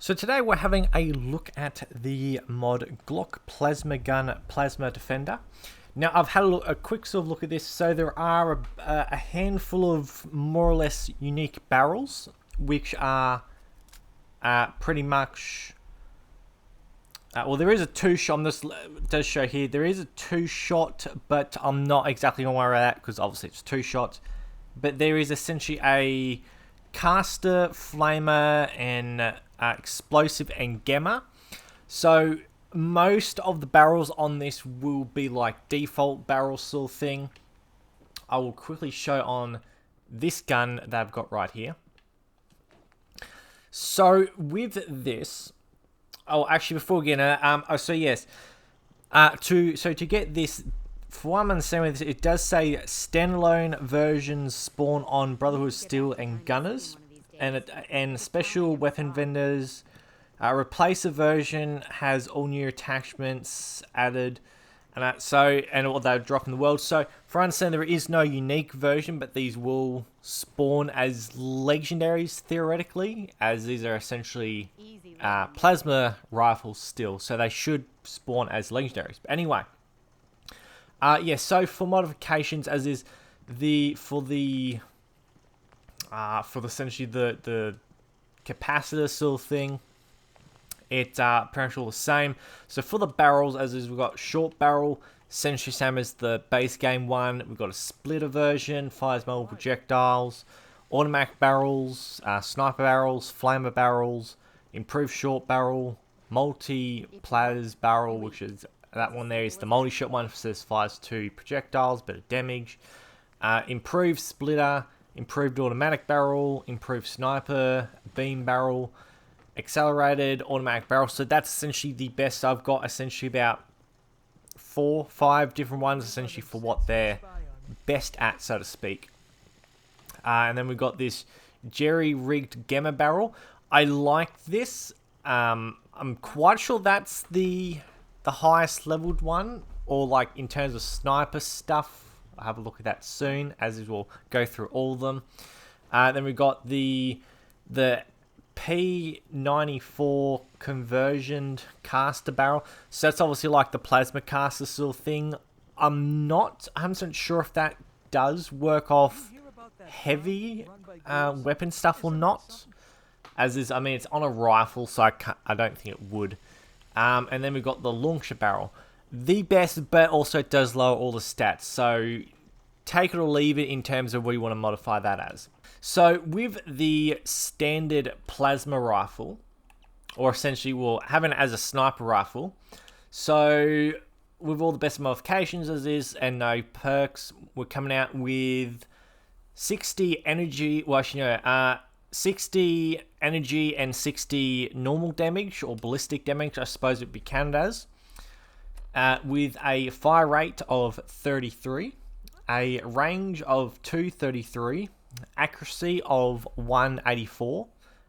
So today we're having a look at the mod Glock Plasma Gun Plasma Defender. Now I've had a quick sort of look at this. So there are a handful of more or less unique barrels, which are pretty much... well, there is a two-shot, this does show here, there is a two-shot, but I'm not exactly going to worry about that because obviously it's two-shot. But there is essentially a caster, flamer, and explosive and gamma. So most of the barrels on this will be like default barrel sort of thing. I will quickly show on this gun that I've got right here. So with this, oh, actually, before we get into so yes, to get this, for what I'm understanding with this, it does say standalone versions spawn on Brotherhood Steel and Gunners, and special weapon vendors. Replace a version has all new attachments added, and what they'll drop in the world. So for understanding, there is no unique version, but these will spawn as legendaries theoretically, as these are essentially plasma rifles still, so they should spawn as legendaries. But anyway, yeah. So for modifications, as is for essentially the capacitor sort of thing, it's pretty much all the same. So for the barrels, as is, we've got short barrel, essentially same as the base game one. We've got a splitter version, fires multiple projectiles, automatic barrels, sniper barrels, flamer barrels, improved short barrel, multi-plas barrel, which is that one there is the multi-shot one, says fires 2 projectiles, bit of damage. Improved splitter, improved automatic barrel, improved sniper, beam barrel, accelerated automatic barrel. So that's essentially the best. I've got essentially about 4-5 different ones essentially for what they're best at, so to speak. And then we've got this jerry-rigged gamma barrel. I like this. I'm quite sure that's the highest leveled one, or like in terms of sniper stuff. I'll have a look at that soon, as we'll go through all of them. Then we've got the P94 conversioned caster barrel. So that's obviously like the plasma caster sort of thing. I'm not 100% sure if that does work off heavy weapon stuff or not. As is, I mean, it's on a rifle, so I don't think it would. And then we've got the launcher barrel. The best, but also it does lower all the stats. So take it or leave it in terms of what you want to modify that as. So with the standard plasma rifle, or essentially we'll have it as a sniper rifle. So with all the best modifications as is and no perks, we're coming out with 60 energy, well actually no, 60 energy and 60 normal damage, or ballistic damage I suppose it would be counted as. With a fire rate of 33, a range of 233, accuracy of 184,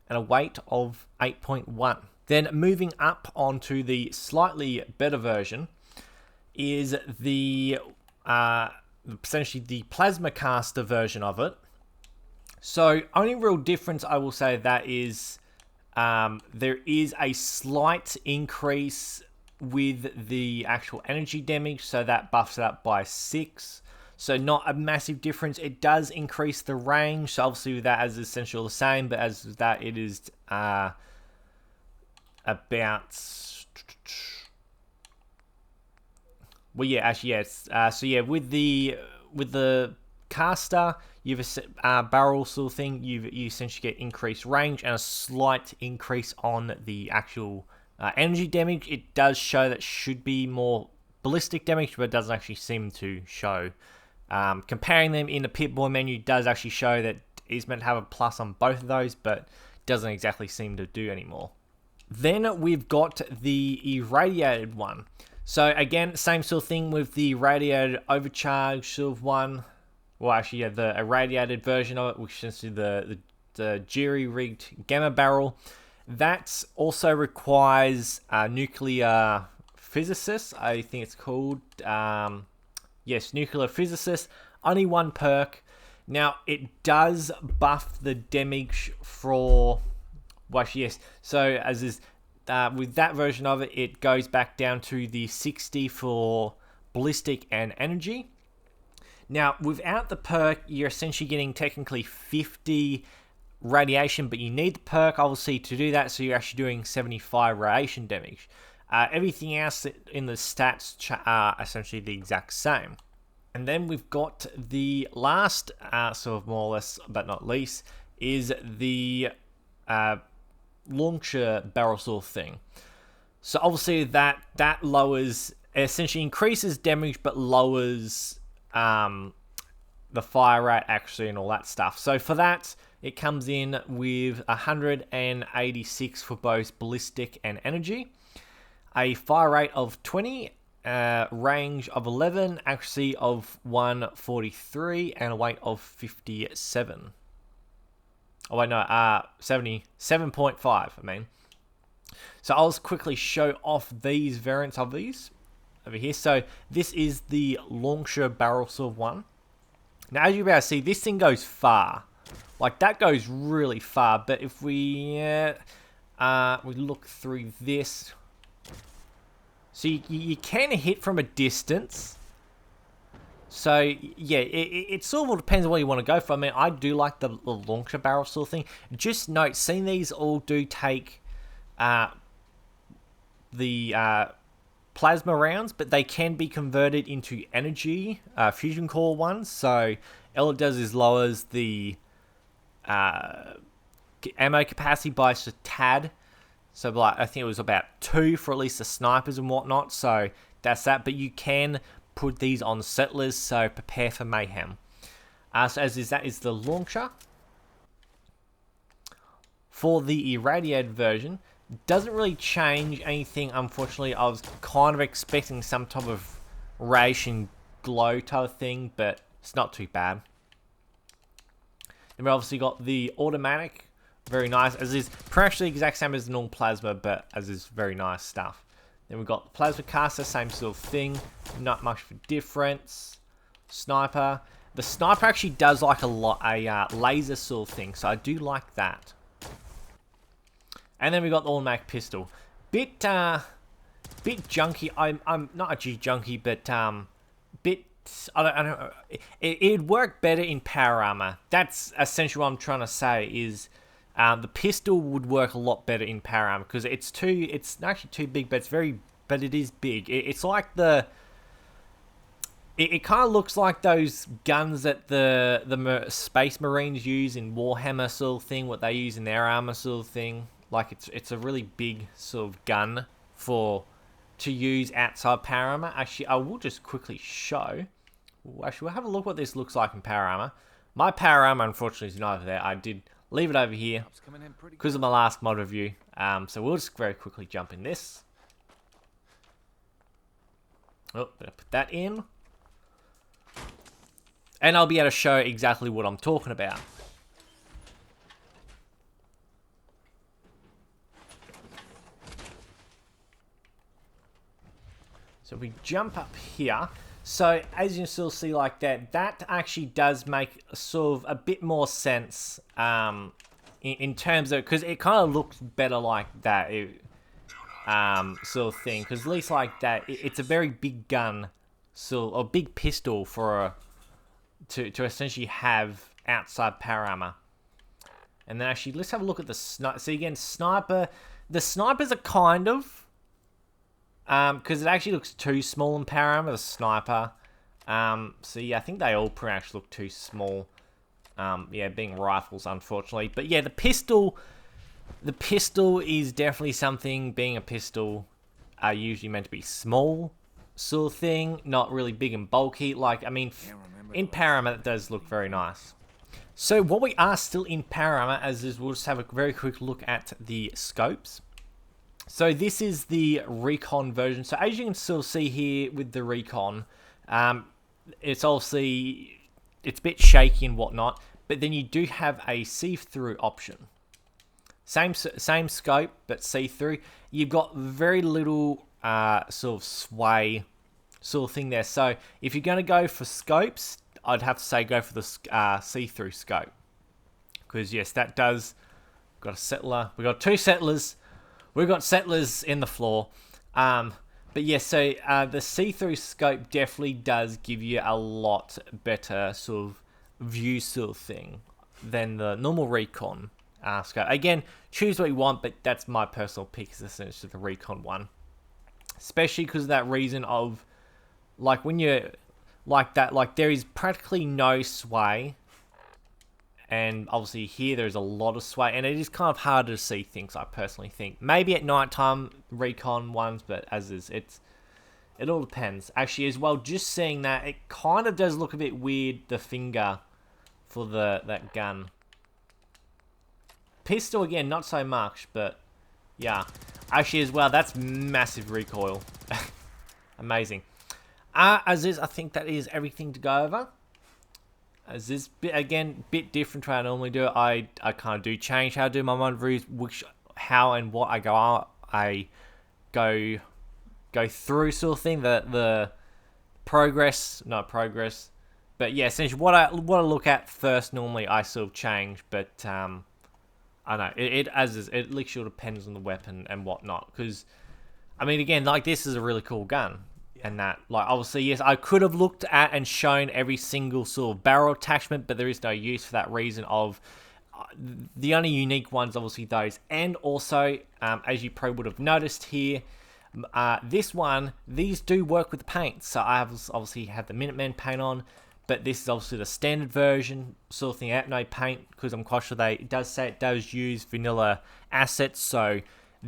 and a weight of 8.1. Then moving up onto the slightly better version is the essentially the plasma caster version of it. So only real difference I will say that is there is a slight increase with the actual energy damage, so that buffs it up by 6. So not a massive difference. It does increase the range, so obviously that is essentially the same, but as that it is about... Well, yeah, actually, yes. So yeah, with the caster, you've a barrel sort of thing. You essentially get increased range and a slight increase on the actual energy damage. It does show that should be more ballistic damage, but it doesn't actually seem to show. Comparing them in the Pip-Boy menu does actually show that it's meant to have a plus on both of those, but doesn't exactly seem to do anymore. Then we've got the irradiated one. So again, same sort of thing with the radiated overcharge sort of one. Well, actually, yeah, the irradiated version of it, which is the jerry-rigged gamma barrel. That also requires nuclear physicist, I think it's called. Yes, nuclear physicist. Only one perk. Now, it does buff the damage for Well, actually, yes. So as is with that version of it, it goes back down to the 60 for ballistic and energy. Now, without the perk, you're essentially getting technically 50 radiation, but you need the perk, obviously, to do that, so you're actually doing 75 radiation damage. Everything else in the stats are essentially the exact same. And then we've got the last, sort of more or less, but not least, is the launcher barrel sort of thing. So obviously that lowers, essentially increases damage, but lowers the fire rate actually and all that stuff. So for that, it comes in with 186 for both ballistic and energy, a fire rate of 20, range of 11, accuracy of 143, and a weight of 57. Oh wait, no, 77.5, I mean. So I'll just quickly show off these variants of these over here. So this is the launcher barrel sort of one. Now, as you're about to see, this thing goes far. Like, that goes really far. But if we look through this, so you can hit from a distance. So, yeah, it sort of depends on what you want to go for. I mean, I do like the launcher barrel sort of thing. Just note, seeing these all do take the plasma rounds, but they can be converted into energy fusion core ones. So all it does is lowers the ammo capacity by just a tad. So like, I think it was about 2 for at least the snipers and whatnot. So that's that. But you can put these on settlers, so prepare for mayhem. So as is, that is the launcher. For the irradiated version, doesn't really change anything, unfortunately. I was kind of expecting some type of radiation glow type of thing, but it's not too bad. Then we obviously got the automatic, very nice, as is pretty much the exact same as the normal plasma, but as is very nice stuff. Then we've got the plasma caster, same sort of thing, not much of a difference. Sniper, the sniper actually does like a laser sort of thing, so I do like that. And then we got the automatic pistol. Bit junky. I'm not a G junkie, but bit. I don't know. It'd work better in power armor. That's essentially what I'm trying to say. Is the pistol would work a lot better in power armor because it's actually too big, but it is big. It's like the. It kind of looks like those guns that the Space Marines use in Warhammer sort of thing. What they use in their armor sort of thing. Like it's a really big sort of gun to use outside power armor. Actually, I will just quickly show. Actually, we'll have a look what this looks like in power armor. My power armor, unfortunately, is not over there. I did leave it over here because of my last mod review. So we'll just very quickly jump in this. Oh, better put that in. And I'll be able to show exactly what I'm talking about. So if we jump up here, so as you can still see like that actually does make sort of a bit more sense in terms of, because it kind of looks better like that sort of thing, because at least like that, it's a very big gun, so a big pistol for to essentially have outside power armor. And then actually, let's have a look at the sniper. So again, sniper, the snipers are kind of, because it actually looks too small in power armor, the sniper. So yeah, I think they all pretty much look too small. Yeah, being rifles, unfortunately. But yeah, the pistol is definitely something, being a pistol, are usually meant to be small sort of thing, not really big and bulky. Like, I mean, in power armor, it does look very nice. So what we are still in power armor, as is, we'll just have a very quick look at the scopes. So this is the recon version. So as you can still see here with the recon, it's obviously, it's a bit shaky and whatnot, but then you do have a see-through option. Same scope, but see-through. You've got very little sort of sway sort of thing there. So if you're going to go for scopes, I'd have to say go for the see-through scope. Because yes, that does got a settler. We got 2 settlers. We've got settlers in the floor. But yeah, so the see-through scope definitely does give you a lot better sort of view sort of thing than the normal recon scope. Again, choose what you want, but that's my personal pick, is essentially the recon one. Especially because of that reason of, like, when you're like that, like, there is practically no sway. And obviously here there's a lot of sway, and it is kind of harder to see things, I personally think. Maybe at nighttime recon ones, but as is, it all depends. Actually, as well, just seeing that, it kind of does look a bit weird, the finger for that gun. Pistol again, not so much, but yeah. Actually, as well, that's massive recoil. Amazing. As is, I think that is everything to go over. As this bit, again, bit different to how I normally do it. I kind of do change how I do my mod reviews, how and what I go through sort of thing. The progress, not progress, but yeah, essentially what I look at first. Normally, I sort of change, but I know it literally depends on the weapon and whatnot. Because I mean, again, like, this is a really cool gun. And that, like, obviously, yes, I could have looked at and shown every single sort of barrel attachment, but there is no use for that reason of the only unique ones, obviously, those. And also, as you probably would have noticed here, these do work with the paint. So I have obviously have the Minutemen paint on, but this is obviously the standard version sort of thing out, no paint, because I'm quite sure it does use vanilla assets. So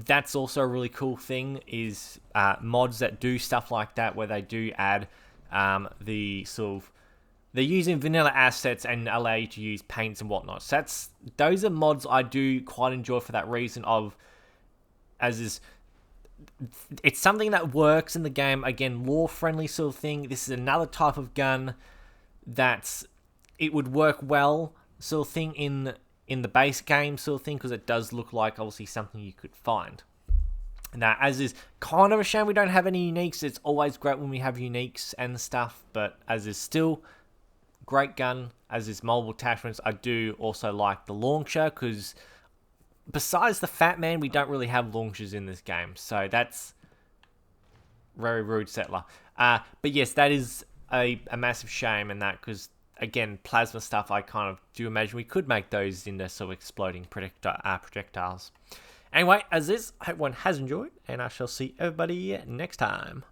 that's also a really cool thing, is mods that do stuff like that, where they do add the sort of, they're using vanilla assets and allow you to use paints and whatnot. So those are mods I do quite enjoy for that reason of, it's something that works in the game. Again, lore friendly sort of thing. This is another type of gun it would work well sort of thing in the base game sort of thing, because it does look like obviously something you could find. Now, as is kind of a shame we don't have any uniques. It's always great when we have uniques and stuff, but as is still great gun, as is multiple attachments. I do also like the launcher, because besides the Fat Man, we don't really have launchers in this game, so that's very rude, settler. But yes, that is a massive shame, and that, because again, plasma stuff, I kind of do imagine we could make those into sort of exploding projectiles. Anyway, as is, I hope everyone has enjoyed, and I shall see everybody next time.